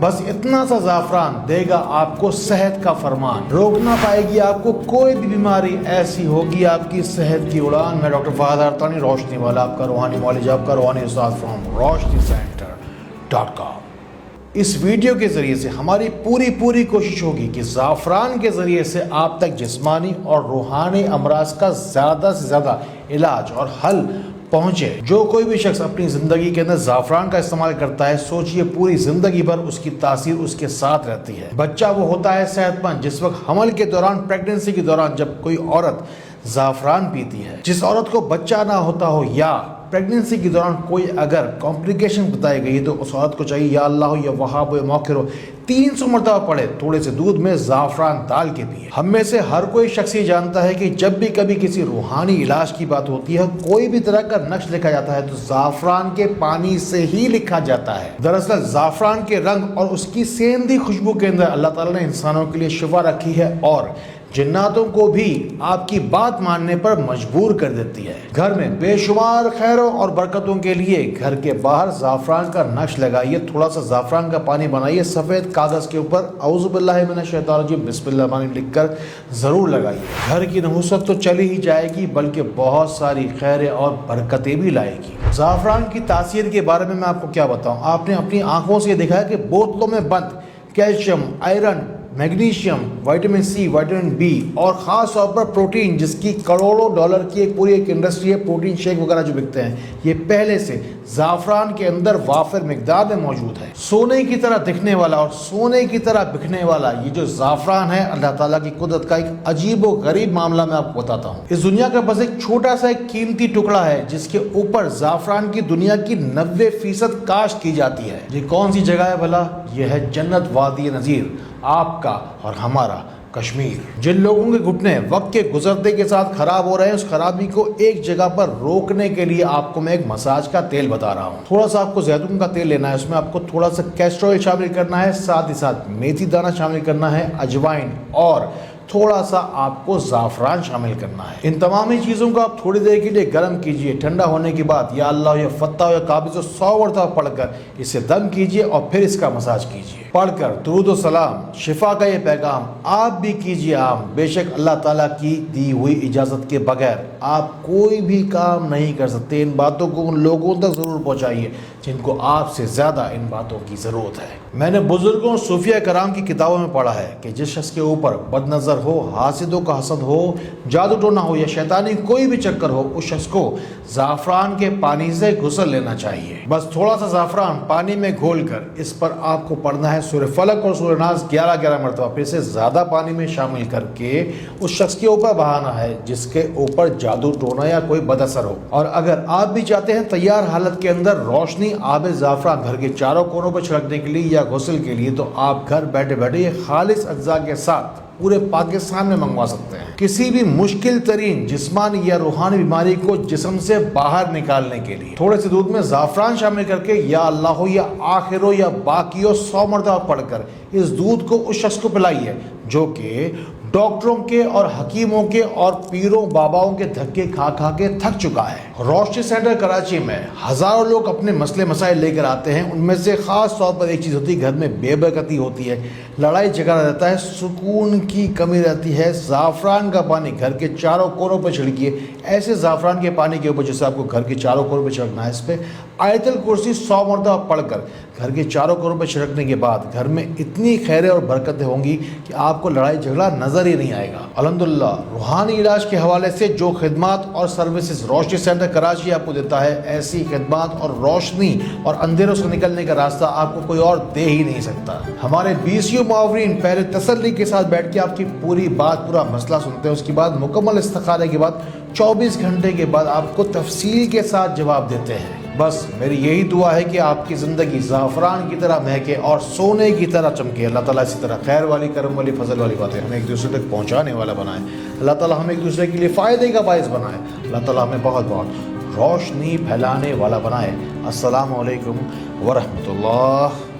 بس اتنا سا زعفران دے گا آپ کو صحت کا فرمان، روک نہ پائے گی آپ کو کوئی بھی بیماری، ایسی ہوگی آپ کی صحت کی اڑان۔ میں ڈاکٹر فہد ارتانی، روشنی والا، آپ کا روحانی معالج، آپ کا روحانی استاد فرام RoshniCenter.com۔ اس ویڈیو کے ذریعے سے ہماری پوری کوشش ہوگی کہ زعفران کے ذریعے سے آپ تک جسمانی اور روحانی امراض کا زیادہ سے زیادہ علاج اور حل پہنچے۔ جو کوئی بھی شخص اپنی زندگی کے اندر زعفران کا استعمال کرتا ہے، سوچئے پوری زندگی بھر اس کی تاثیر اس کے ساتھ رہتی ہے۔ بچہ وہ ہوتا ہے صحت مند جس وقت حمل کے دوران، پریگننسی کے دوران جب کوئی عورت زعفران پیتی ہے۔ جس عورت کو بچہ نہ ہوتا ہو یا پریگننسی کے دوران کوئی اگر کمپلیکیشن بتائی گئی تو اس عورت کو چاہیے یا اللہ ہو یا وہاب ہو یا موخر ہو 300 مرتبہ پڑھے، تھوڑے سے دودھ میں زعفران ڈال کے پیے۔ ہم میں سے ہر کوئی شخص یہ جانتا ہے کہ جب بھی کبھی کسی روحانی علاج کی بات ہوتی ہے، کوئی بھی طرح کا نقش لکھا جاتا ہے تو زعفران کے پانی سے ہی لکھا جاتا ہے۔ دراصل زعفران کے رنگ اور اس کی سیندھی خوشبو کے اندر اللہ تعالیٰ نے انسانوں کے لیے شفا رکھی ہے اور جناتوں کو بھی آپ کی بات ماننے پر مجبور کر دیتی ہے۔ گھر میں بے شمار خیروں اور برکتوں کے لیے گھر کے باہر زعفران کا نقش لگائیے، تھوڑا سا زعفران کا پانی بنائیے، سفید کاغذ کے اوپر اعوذ باللہ من الشیطان الرجیم بسم اللہ الرحمن الرحیم لکھ کر ضرور لگائیے۔ گھر کی نحوست تو چلی ہی جائے گی بلکہ بہت ساری خیریں اور برکتیں بھی لائے گی۔ زعفران کی تاثیر کے بارے میں آپ کو کیا بتاؤں، آپ نے اپنی آنکھوں سے دیکھا ہے کہ بوتلوں میں بند calcium, iron, magnesium, vitamin C, vitamin B اور خاص طور پر پروٹین، جس کی کروڑوں ڈالر کی ایک انڈسٹری ہے، پروٹین شیک وغیرہ جو بکتے ہیں، یہ پہلے سے زعفران کے اندر وافر مقدار میں موجود ہے۔ سونے کی طرح دکھنے والا اور سونے کی طرح بکنے والا یہ جو زعفران ہے، اللہ تعالیٰ کی قدرت کا ایک عجیب و غریب معاملہ میں آپ کو بتاتا ہوں۔ اس دنیا کا بس ایک چھوٹا سا ایک قیمتی ٹکڑا ہے جس کے اوپر زعفران کی دنیا کی 90% کاشت کی جاتی ہے۔ یہ کون سی جگہ ہے بھلا؟ یہ ہے جنت وادی نذیر، آپ کا اور ہمارا کشمیر۔ جن لوگوں کے گھٹنے وقت کے گزرتے کے ساتھ خراب ہو رہے ہیں، اس خرابی کو ایک جگہ پر روکنے کے لیے آپ کو میں ایک مساج کا تیل بتا رہا ہوں۔ تھوڑا سا آپ کو زیتون کا تیل لینا ہے، اس میں آپ کو تھوڑا سا کیسٹر آئل شامل کرنا ہے، ساتھ ہی ساتھ میتھی دانہ شامل کرنا ہے، اجوائن اور تھوڑا سا آپ کو زعفران شامل کرنا ہے۔ ان تمام چیزوں کو آپ تھوڑی دیر کے لیے گرم کیجئے، ٹھنڈا ہونے کے بعد یا اللہ یا فتح یا قابض 100 مرتبہ پڑھ کر اسے دم کیجئے اور پھر اس کا مساج کیجئے۔ پڑھ کر درود و سلام، شفا کا یہ پیغام آپ بھی کیجئے عام۔ بے شک اللہ تعالیٰ کی دی ہوئی اجازت کے بغیر آپ کوئی بھی کام نہیں کر سکتے۔ ان باتوں کو ان لوگوں تک ضرور پہنچائیے جن کو آپ سے زیادہ ان باتوں کی ضرورت ہے۔ میں نے بزرگوں صوفیہ کرام کی کتابوں میں پڑھا ہے کہ جس شخص کے اوپر بد نظر ہو، حاسدوں کا حسد ہو، جادو ٹونا ہو یا شیطانی کوئی بھی چکر ہو، اس شخص کو زعفران کے پانی سے غسل لینا چاہیے۔ بس تھوڑا سا زعفران پانی میں گھول کر اس پر آپ کو پڑھنا ہے سورہ فلق اور سورہ ناس 11 مرتبہ، پھر سے زیادہ پانی میں شامل کر کے اس شخص کے اوپر بہانا ہے جس کے اوپر جادو ٹونا یا کوئی بد اثر ہو۔ اور اگر آپ بھی چاہتے ہیں تیار حالت کے اندر روشنی آب زعفران گھر کے چاروں کونوں پر چھڑکنے کے لیے یا غسل کے لیے، تو آپ گھر بیٹھے بیٹھے یہ خالص اجزاء کے ساتھ پورے پاکستان میں منگوا سکتے ہیں۔ کسی بھی مشکل ترین جسمانی یا روحانی بیماری کو جسم سے باہر نکالنے کے لیے تھوڑے سے دودھ میں زعفران شامل کر کے یا اللہ ہو یا آخر ہو یا باقی ہو 100 مرتبہ پڑھ کر اس دودھ کو اس شخص کو پلائیے جو کہ ڈاکٹروں کے اور حکیموں کے اور پیروں باباؤں کے دھکے کھا کھا کے تھک چکا ہے۔ روشنی سینٹر کراچی میں ہزاروں لوگ اپنے مسئلے مسائل لے کر آتے ہیں، ان میں سے خاص طور پر ایک چیز ہوتی ہے، گھر میں بے برکتی ہوتی ہے، لڑائی جھگڑا رہتا ہے، سکون کی کمی رہتی ہے۔ زعفران کا پانی گھر کے چاروں کونوں پہ چھڑکیے، ایسے زعفران کے پانی کے اوپر جیسے آپ کو گھر کے چاروں کونوں پہ چھڑکنا ہے، اس پہ آیت الکرسی 100 مرتبہ پڑھ کر گھر کے چاروں کونوں پہ چھڑکنے کے بعد گھر میں اتنی خیریں اور برکتیں ہوں گی کہ آپ کو لڑائی جھگڑا نظر ہی نہیں آئے گا۔ الحمدللہ روحانی علاج کے حوالے سے جو خدمات اور سروسز روشنی سینٹر کراچی آپ کو دیتا ہے، ایسی خدمات اور روشنی اور اندھیروں سے نکلنے کا راستہ آپ کو کوئی اور دے ہی نہیں سکتا۔ ہمارے BCU معاورین پہلے تسلی کے ساتھ بیٹھ کے آپ کی پوری بات، پورا مسئلہ سنتے ہیں، اس کے بعد مکمل استخارے کے بعد 24 گھنٹے کے بعد آپ کو تفصیل کے ساتھ جواب دیتے ہیں۔ بس میری یہی دعا ہے کہ آپ کی زندگی زعفران کی طرح مہکے اور سونے کی طرح چمکے۔ اللہ تعالیٰ اسی طرح خیر والی، کرم والی، فضل والی باتیں ہمیں ایک دوسرے تک پہنچانے والا بنائے۔ اللہ تعالیٰ ہمیں ایک دوسرے کے لیے فائدے کا باعث بنائے۔ اللہ تعالیٰ ہمیں بہت بہت روشنی پھیلانے والا بنائے۔ السلام علیکم ورحمۃ اللہ